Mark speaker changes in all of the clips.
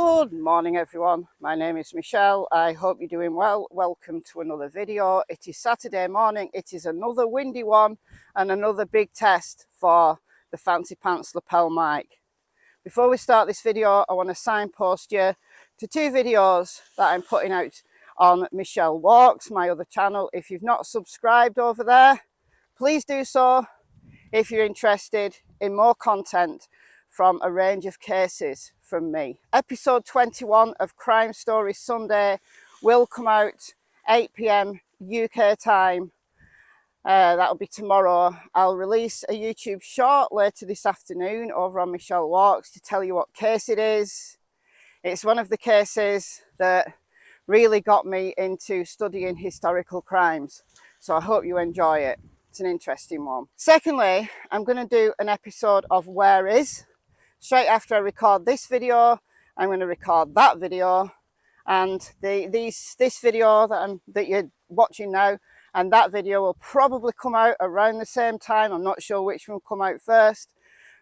Speaker 1: Good morning everyone, my name is Michelle. I hope you're doing well. Welcome to another video. It is Saturday morning, it is another windy one and another big test for the Fancy Pants lapel mic. Before we start this video, I want to signpost you to two videos that I'm putting out on Michelle Walks, my other channel. If you've not subscribed over there, please do so if you're interested in more content from a range of cases from me. Episode 21 of Crime Stories Sunday will come out 8 PM UK time. That'll be tomorrow. I'll release a YouTube short later this afternoon over on Michelle Walks to tell you what case it is. It's one of the cases that really got me into studying historical crimes, so I hope you enjoy it. It's an interesting one. Secondly, I'm going to do an episode of Where Is. Straight after I record this video, I'm going to record that video, and this video that you're watching now and that video will probably come out around the same time. I'm not sure which one will come out first,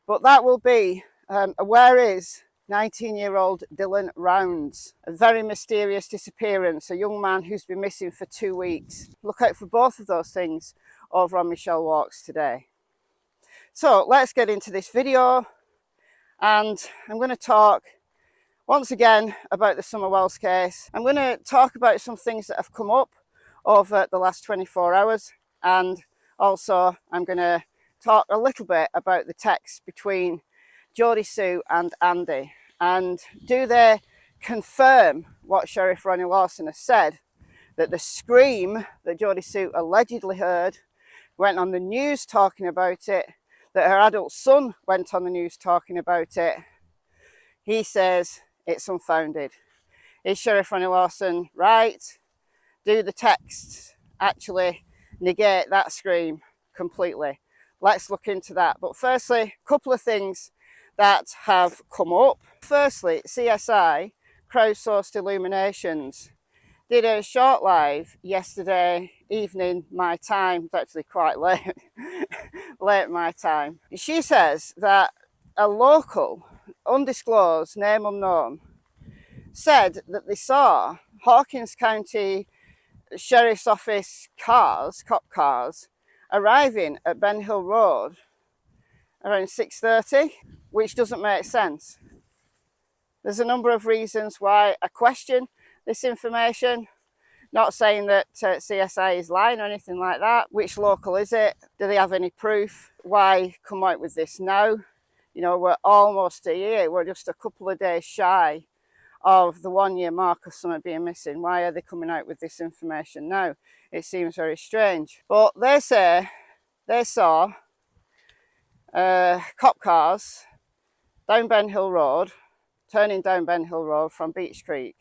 Speaker 1: but that will be Where Is 19-year-old Dylan Rounds. A very mysterious disappearance, a young man who's been missing for 2 weeks. Look out for both of those things over on Michelle Walks today. So let's get into this video. And I'm going to talk once again about the Summer Wells case. I'm going to talk about some things that have come up over the last 24 hours. And also I'm going to talk a little bit about the text between Jodisue and Andy. And do they confirm what Sheriff Ronnie Lawson has said, that the scream that Jodisue allegedly heard, went on the news talking about it, that her adult son went on the news talking about it? He says it's unfounded. Is Sheriff Ronnie Lawson right? Do the texts actually negate that scream completely? Let's look into that. But firstly, a couple of things that have come up. Firstly, CSI, crowdsourced illuminations, did a short live yesterday evening my time. It's actually quite late, late my time. She says that a local, undisclosed, name unknown, said that they saw Hawkins County Sheriff's Office cars, cop cars, arriving at Ben Hill Road around 6:30, which doesn't make sense. There's a number of reasons why I question this information. Not saying that CSI is lying or anything like that. Which local is it? Do they have any proof? Why come out with this now? You know, we're almost a year. We're just a couple of days shy of the 1 year mark of someone being missing. Why are they coming out with this information now? It seems very strange. But they say they saw cop cars down Ben Hill Road, turning down Ben Hill Road from Beech Creek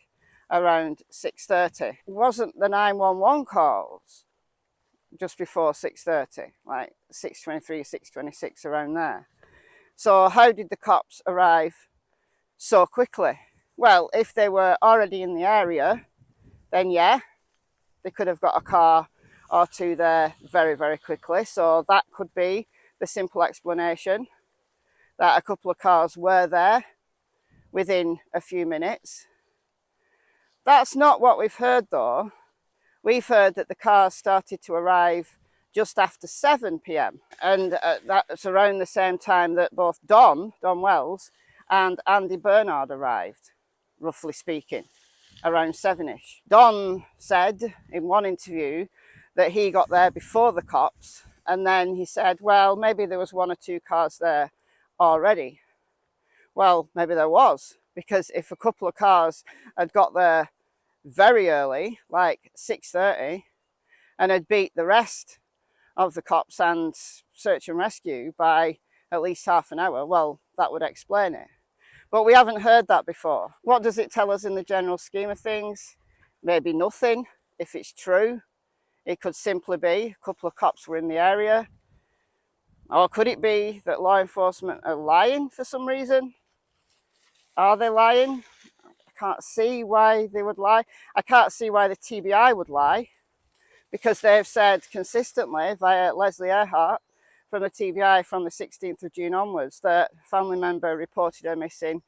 Speaker 1: around 6:30. It wasn't the 911 calls just before 6:30, like 6:23, 6:26, around there. So how did the cops arrive so quickly? Well, if they were already in the area, then yeah, they could have got a car or two there very, very quickly. So that could be the simple explanation, that a couple of cars were there within a few minutes. That's not what we've heard though. We've heard that the cars started to arrive just after 7 PM. And that's around the same time that both Don Wells and Andy Bernard arrived, roughly speaking, around 7ish. Don said in one interview that he got there before the cops, and then he said, well, maybe there was 1 or 2 cars there already. Well, maybe there was, because if a couple of cars had got there very early, like 6:30, and had beat the rest of the cops and search and rescue by at least half an hour, well, that would explain it. But we haven't heard that before. What does it tell us in the general scheme of things? Maybe nothing, if it's true. It could simply be a couple of cops were in the area. Or could it be that law enforcement are lying for some reason? Are they lying? I can't see why they would lie. I can't see why the TBI would lie, because they've said consistently via Leslie Earhart from the TBI from the 16th of June onwards that a family member reported her missing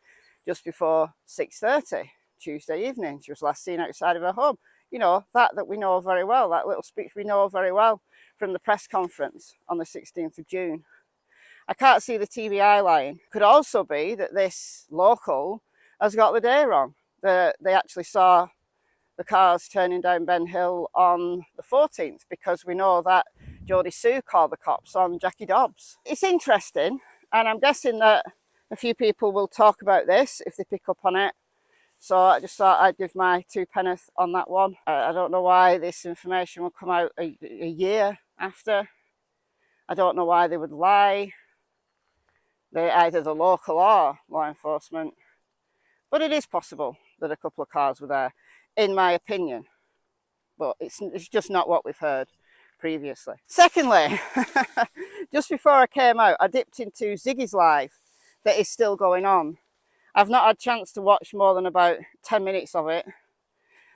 Speaker 1: just before 6:30 Tuesday evening. She was last seen outside of her home. You know, that we know very well, that little speech we know very well from the press conference on the 16th of June. I can't see the TBI lying. Could also be that this local has got the day wrong. They actually saw the cars turning down Ben Hill on the 14th, because we know that Jodisue called the cops on Jackie Dobbs. It's interesting, and I'm guessing that a few people will talk about this if they pick up on it. So I just thought I'd give my 2 pence on that one. I don't know why this information will come out a year after. I don't know why they would lie. They're either the local or law enforcement. But it is possible that a couple of cars were there, in my opinion. But it's just not what we've heard previously. Secondly, just before I came out, I dipped into Ziggy's live that is still going on. I've not had a chance to watch more than about 10 minutes of it.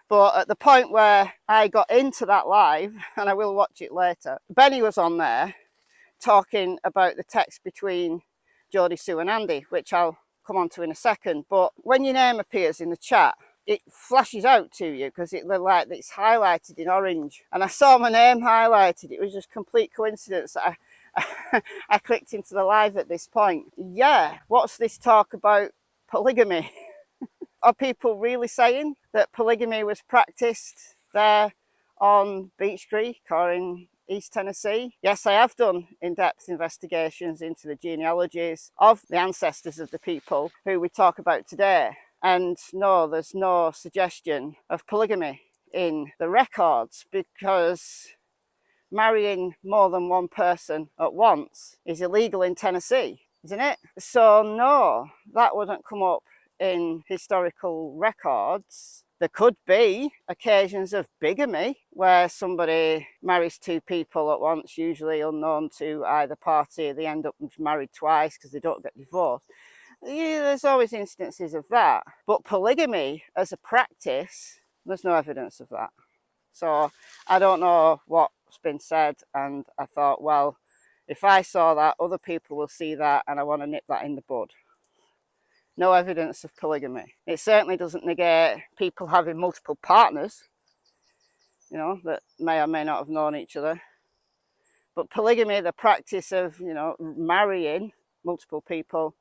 Speaker 1: But at the point where I got into that live, and I will watch it later, Benny was on there talking about the text between Jodisue and Andy, which I'll come on to in a second. But when your name appears in the chat, it flashes out to you because it's highlighted in orange. And I saw my name highlighted. It was just complete coincidence that I clicked into the live at this point. Yeah, what's this talk about polygamy? Are people really saying that polygamy was practiced there on Beech Creek or in East Tennessee? Yes, I have done in-depth investigations into the genealogies of the ancestors of the people who we talk about today. And no, there's no suggestion of polygamy in the records, because marrying more than one person at once is illegal in Tennessee, isn't it? So no, that wouldn't come up in historical records. There could be occasions of bigamy where somebody marries 2 people at once, usually unknown to either party. They end up married twice because they don't get divorced. Yeah, there's always instances of that. But polygamy as a practice, there's no evidence of that. So I don't know what's been said, and I thought, well, if I saw that, other people will see that, and I want to nip that in the bud. No evidence of polygamy. It certainly doesn't negate people having multiple partners, you know, that may or may not have known each other. But polygamy, the practice of, you know, marrying multiple people,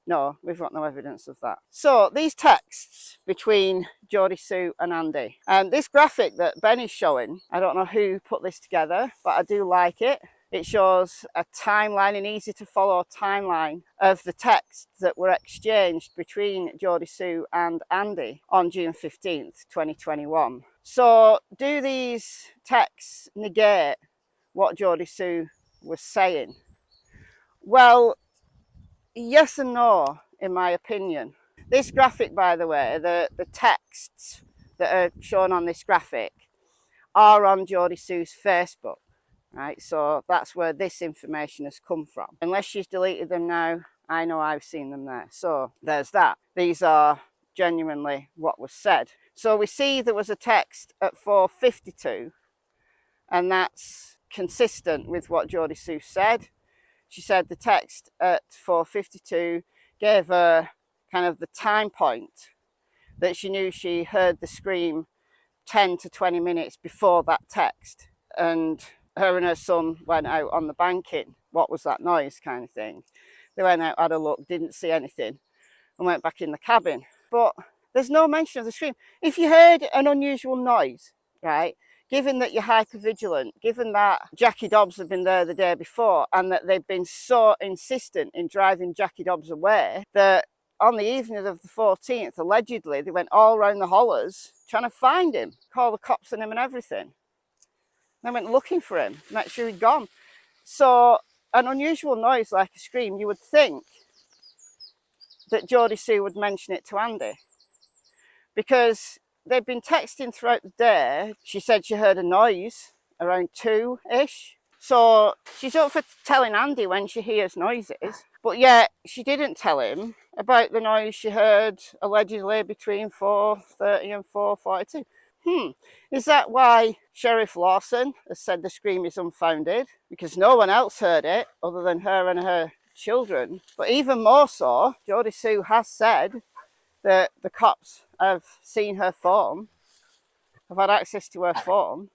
Speaker 1: no, we've got no evidence of that. So these texts between Jodisue and Andy, and this graphic that Benny's showing, I don't know who put this together, but I do like it. It shows a timeline, an easy to follow timeline of the texts that were exchanged between Jodisue and Andy on June 15th, 2021. So do these texts negate what Jodisue was saying? Well, yes and no, in my opinion. This graphic, by the way, the texts that are shown on this graphic are on Jodisue's Facebook. Right, so that's where this information has come from. Unless she's deleted them now, I know I've seen them there. So there's that. These are genuinely what was said. So we see there was a text at 4:52, and that's consistent with what Jodisue said. She said the text at 4:52 gave her kind of the time point that she knew she heard the scream 10 to 20 minutes before that text. And her and her son went out on the banking. What was that noise, kind of thing? They went out, had a look, didn't see anything, and went back in the cabin. But there's no mention of the scream. If you heard an unusual noise, right, given that you're hypervigilant, given that Jackie Dobbs had been there the day before, and that they've been so insistent in driving Jackie Dobbs away, that on the evening of the 14th, allegedly, they went all around the hollers trying to find him, call the cops on him and everything. They went looking for him, make sure he'd gone. So an unusual noise like a scream, you would think that Jodisue would mention it to Andy, because they'd been texting throughout the day. She said she heard a noise around 2-ish. So she's up for telling Andy when she hears noises, but yet she didn't tell him about the noise she heard allegedly between 4:30 and 4:42. Is that why Sheriff Lawson has said the scream is unfounded? Because no one else heard it other than her and her children. But even more so, Jodisue has said the cops have seen her phone, have had access to her phone,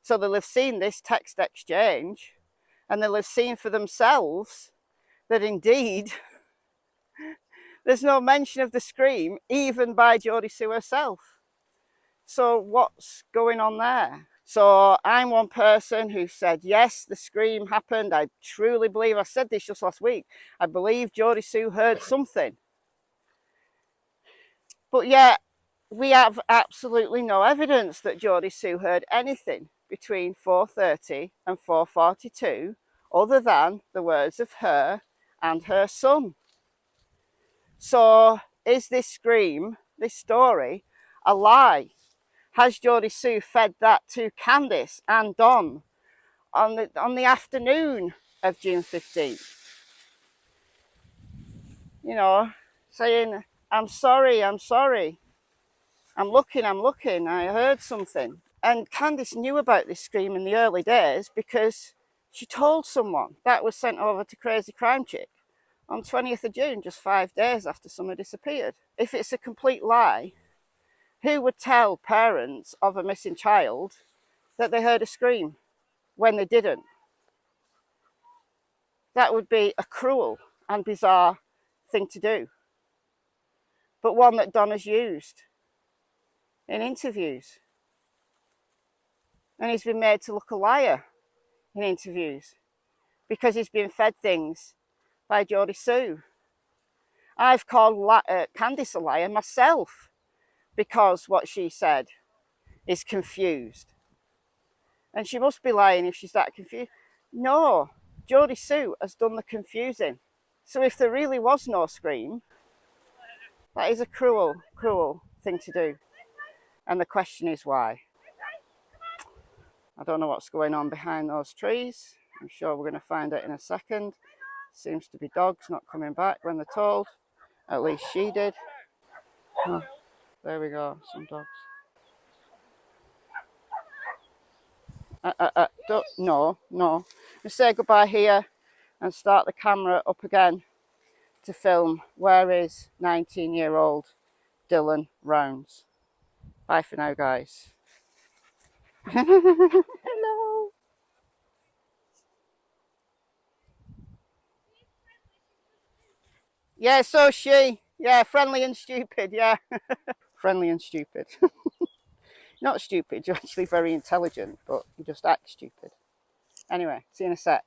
Speaker 1: so they'll have seen this text exchange, and they'll have seen for themselves that indeed there's no mention of the scream, even by Jodisue herself. So what's going on there? So I'm one person who said, yes, the scream happened. I truly believe, I said this just last week, I believe Jodisue heard something. But yet, we have absolutely no evidence that Jodisue heard anything between 4:30 and 4:42 other than the words of her and her son. So is this scream, this story, a lie? Has Jodisue fed that to Candice and Don on the afternoon of June 15th? You know, saying, I'm sorry, I'm sorry. I'm looking, I heard something. And Candice knew about this scream in the early days because she told someone. That was sent over to Crazy Crime Chick on 20th of June, just 5 days after Summer disappeared. If it's a complete lie, who would tell parents of a missing child that they heard a scream when they didn't? That would be a cruel and bizarre thing to do, but one that Don has used in interviews. And he's been made to look a liar in interviews because he's been fed things by Jodisue. I've called Candice a liar myself because what she said is confused. And she must be lying if she's that confused. No, Jodisue has done the confusing. So if there really was no scream, that is a cruel, cruel thing to do. And the question is why? I don't know what's going on behind those trees. I'm sure we're going to find out in a second. Seems to be dogs not coming back when they're told. At least she did. Oh, there we go, some dogs. No. We'll say goodbye here and start the camera up again to film where is 19-year-old Dylan Rounds. Bye for now, guys. Hello. Yeah, so she. Yeah, friendly and stupid, yeah. Friendly and stupid. Not stupid, you're actually very intelligent, but you just act stupid. Anyway, see you in a sec.